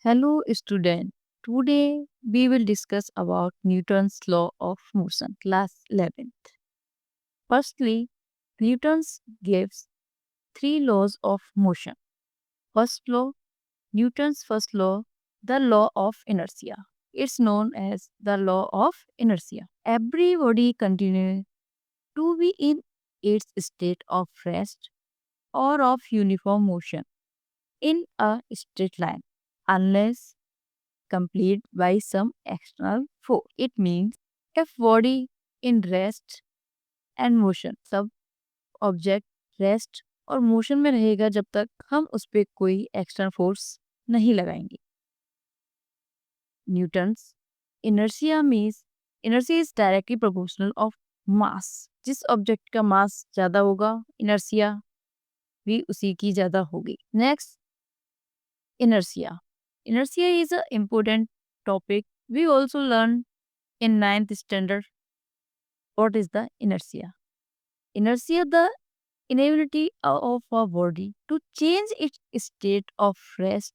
Hello student. Today we will discuss about Newton's law of motion, class 11th. Firstly, Newton's gives three laws of motion. First law, Newton's first law, the law of inertia. It's known as the law of inertia. Every body continues to be in its state of rest or of uniform motion in a straight line unless complete by some external force. It means if body in rest and motion सब object rest और motion में रहेगा जब तक हम उस पर कोई एक्सटर्नल फोर्स नहीं लगाएंगे. Newton's inertia means inertia is directly proportional of mass. जिस ऑब्जेक्ट का मास ज़्यादा होगा इनर्शिया भी उसी की ज़्यादा होगी. Next, inertia. Inertia is an important topic. We also learn in ninth standard what is the inertia. Inertia, the inability of a body to change its state of rest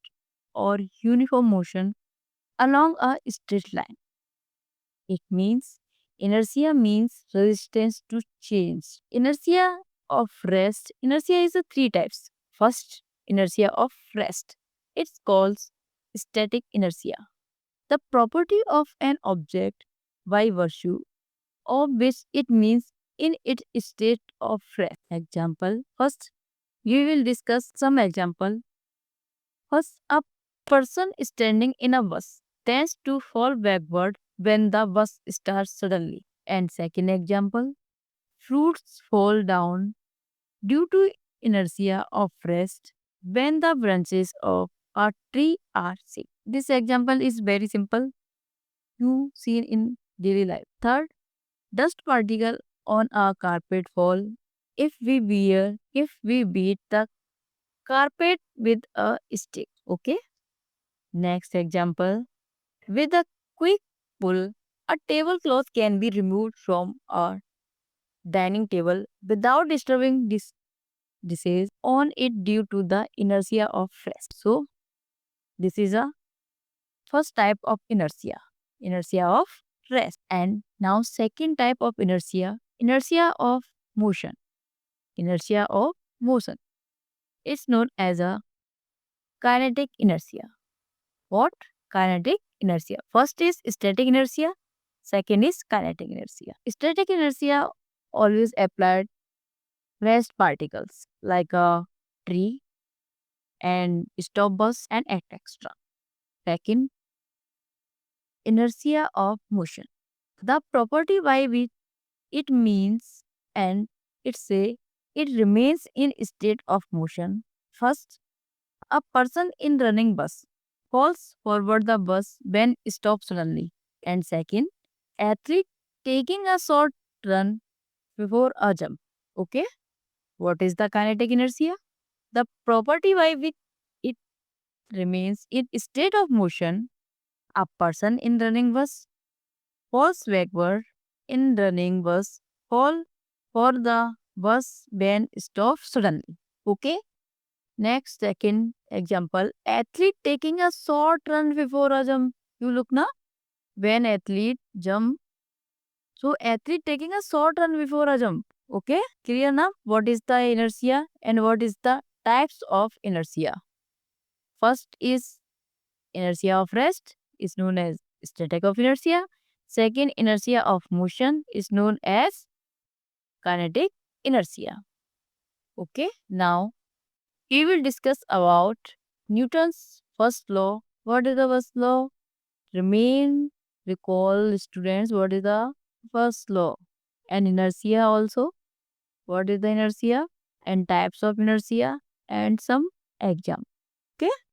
or uniform motion along a straight line. It means inertia means resistance to change. Inertia of rest. Inertia is a three types. First, inertia of rest. It's called static inertia. The property of an object by virtue of which it means in its state of rest. Example. First, we will discuss some example. First, a person standing in a bus tends to fall backward when the bus starts suddenly. And second example, fruits fall down due to inertia of rest when the branches of a tree are sick. This example is very simple. You see in daily life. Third, dust particle on a carpet fall if we beat the carpet with a stick. Okay. Next example. With a quick pull, a tablecloth can be removed from a dining table without disturbing dishes on it due to the inertia of rest. So, this is a first type of inertia of rest. And now second type of inertia of motion. Inertia of motion. It's known as a kinetic inertia. What? Kinetic inertia. First is static inertia. Second is kinetic inertia. Static inertia always applied rest particles like a tree and stop bus and etc. Second, inertia of motion. The property by which it means and it remains in state of motion. First, a person in running bus falls forward the bus when stopped suddenly. And second, athlete taking a short run before a jump. Okay? What is the kinetic inertia? The property by which it remains in state of motion. A person in running bus falls backward in running bus fall for the bus when stopped suddenly. Okay? Next, second example, athlete taking a short run before a jump. You look na, when athlete jump. So athlete taking a short run before a jump. Okay, clear na? What is the inertia and what is the types of inertia? First is inertia of rest, is known as static of inertia. Second, inertia of motion is known as kinetic inertia. Okay, now we will discuss about Newton's first law. What is the first law? Recall students, what is the first law? And inertia also. What is the inertia? And types of inertia and some exam. Okay.